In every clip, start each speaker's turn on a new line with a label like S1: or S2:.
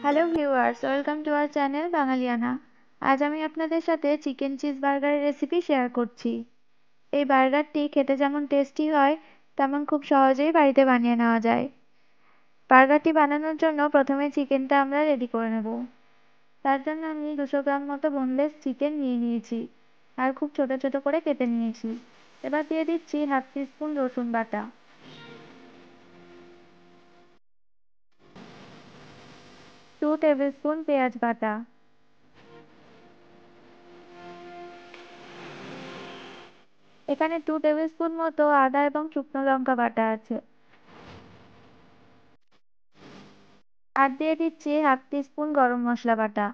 S1: Hello viewers, welcome to our channel Bangaliyana. আজ আমি আপনাদের সাথে চিকেন চিজ বার্গারের রেসিপি শেয়ার করছি। এই বার্গারটি খেতে যেমন টেস্টি হয়, তেমন খুব সহজেই বাড়িতে বানিয়ে নেওয়া যায়। বার্গারটি বানানোর জন্য প্রথমে চিকেনটা আমরা রেডি করে নেব। তার জন্য আমি 200 গ্রাম মতো বোনলেস চিকেন নিয়ে নিয়েছি আর খুব ছোট ছোট করে কেটে নিয়েছি। এবার দিয়ে দিচ্ছি হাফ টিস্পুন রসুন বাটা, 2 টেবিল স্পুন পেঁয়াজ বাটা, এখানে 2 টেবিল স্পুন মতো আদা এবং শুকনো লঙ্কা বাটা আছে। আর দিয়ে দিচ্ছি হাফ টিস্পুন গরম মশলা বাটা।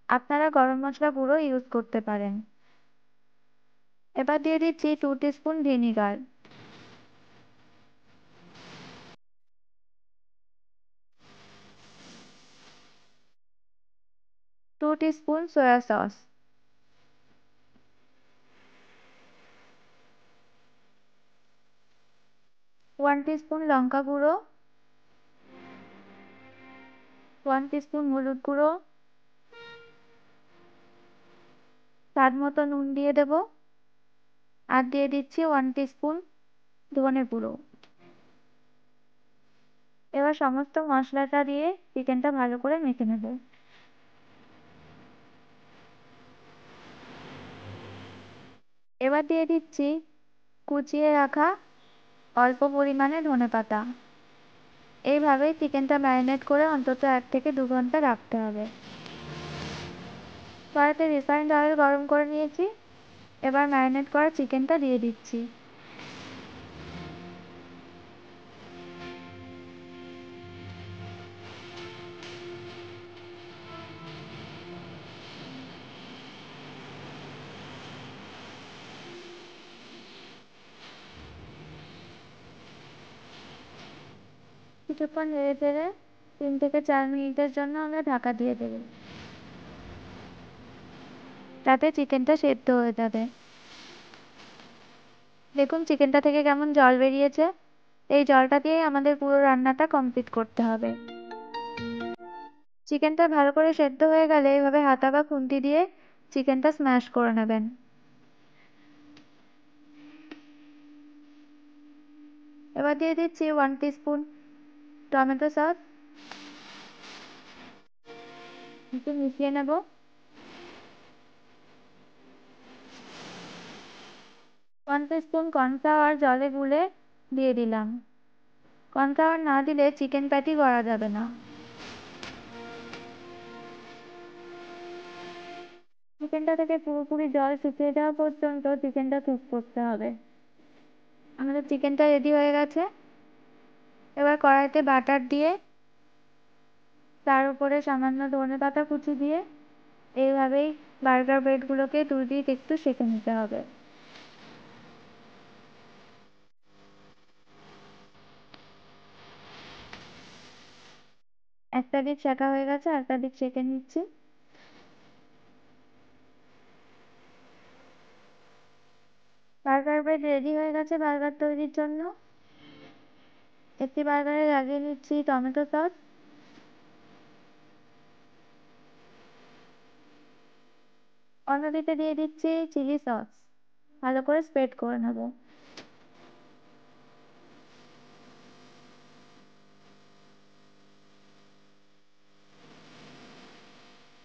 S1: আপনারা গরম মশলা গুঁড়ো ইউজ করতে পারেন। এবার দিয়ে দিচ্ছি 2 teaspoon vinegar, 2 teaspoon soya sauce, 1 teaspoon লঙ্কা গুঁড়ো, 1 টিস্পুন হলুদ গুঁড়ো, স্বাদ মতো নুন দিয়ে দেব। আর দিয়ে দিচ্ছি 1 টিস্পুন ধনে গুঁড়ো। এবার সমস্ত মশলাটা দিয়ে চিকেনটা ভালো করে মেখে নেব। এবার দিয়ে দিচ্ছি কুচিয়ে রাখা অল্প পরিমাণে ধনেপাতা। এইভাবেই চিকেনটা ম্যারিনেট করে অন্তত 1 থেকে 2 ঘন্টা রাখতে হবে। কড়াইতে রিফাইন্ড অয়েল গরম করে নিয়েছি। এবার ম্যারিনেট করা চিকেনটা দিয়ে দিচ্ছি। কিছুক্ষণ নেড়ে চেড়ে 3 থেকে 4 মিনিটের জন্য আমরা ঢাকা দিয়ে দেব, তাতে চিকেনটা সেদ্ধ হয়ে যাবে। দেখুন চিকেনটা থেকে কেমন জল বেরিয়েছে। এই জলটা দিয়েই আমাদের পুরো রান্নাটা কমপ্লিট করতে হবে। চিকেনটা ভালো করে সেদ্ধ হয়ে গেলে এভাবে হাতা বা খুন্তি দিয়ে চিকেনটা স্ম্যাশ করে নেবেন। এবার দিয়ে দিচ্ছি 1 টিস্পুন টমেটো সস, একটু মিশিয়ে নেব। 1 টিস্পুন কর্নফ্লাওয়ার জলে গুলে দিয়ে দিলাম। কর্নফ্লাওয়ার না দিলে চিকেন প্যাটি করা যাবে না। চিকেনটা থেকে পুরোপুরি জল শুকিয়ে যাওয়া পর্যন্ত চিকেনটা কুক করতে হবে। আমাদের চিকেনটা রেডি হয়ে গেছে। এবার কড়াইতে বাটার দিয়ে তার উপরে সামান্য ধনেপাতা কুচি দিয়ে এইভাবেই বার্গার ব্রেডগুলোকে 2 দিক একটু সেঁকে নিতে হবে। একটা দিক সেঁকা হয়ে গেছে, আরেকটা দিক সেঁকে নিচ্ছি। বার্গার ব্রেড রেডি হয়ে গেছে বার্গার তৈরির জন্য। একটি বার্গারে লাগিয়ে নিচ্ছি টমেটো সস, অন্যদিকে দিয়ে দিচ্ছি চিলি সস। ভালো করে স্প্রেড করে নেব।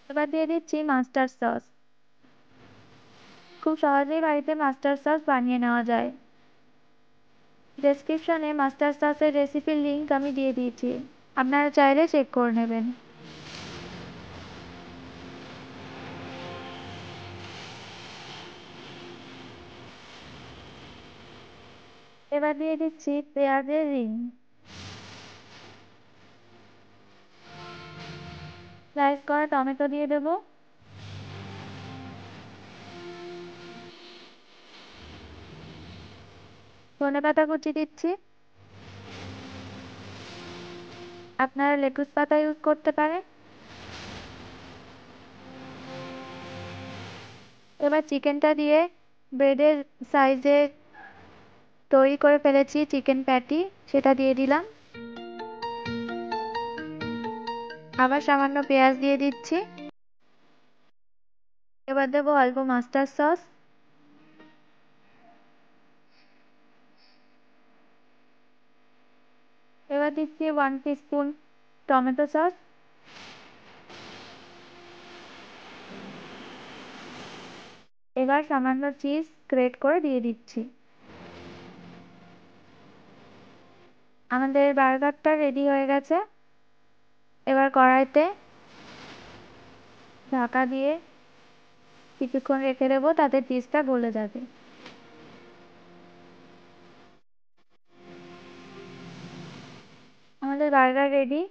S1: এবার দিয়ে দিচ্ছি মাস্টার্ড সস। খুব সহজেই বাড়িতে মাস্টার্ড সস বানিয়ে নেওয়া যায়। ডেসক্রিপশনে মাস্টার্ড সসের রেসিপির লিঙ্ক আমি দিয়ে দিয়েছি, আপনারা চাইলে চেক করে নেবেন। এবার দিয়ে দিচ্ছি পেঁয়াজের রিং, স্লাইস করা টমেটো দিয়ে দেবো, ধনেপাতা কুচি দিচ্ছি। আপনারা লেটুস পাতা ইউজ করতে পারেন। এবার চিকেনটা দিয়ে ব্রেডের সাইজে তৈরি করে ফেলেছি চিকেন প্যাটি, সেটা দিয়ে দিলাম। আবার সামান্য পেঁয়াজ দিয়ে দিচ্ছি। এবার দেবো অল্প মাস্টার্ড সস। এবার দিচ্ছি 1 টিস্পুন টমেটো সস। এবার সামান্য চিজ গ্রেট করে দিয়ে দিচ্ছি। আমাদের বার্গারটা রেডি হয়ে গেছে। এবার কড়াইতে ঢাকা দিয়ে কিছুক্ষণ রেখে দেবো, তাতে চিজটা গলে যাবে। আমাদের বার্গার রেডি।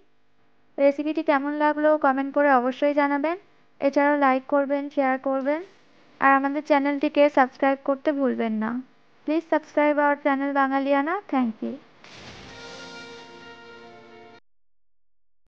S1: রেসিপিটি কেমন লাগলো কমেন্ট করে অবশ্যই জানাবেন। এছাড়াও লাইক করবেন, শেয়ার করবেন আর আমাদের চ্যানেলটিকে সাবস্ক্রাইব করতে ভুলবেন না। Please subscribe our channel Bangaliyana. Thank you.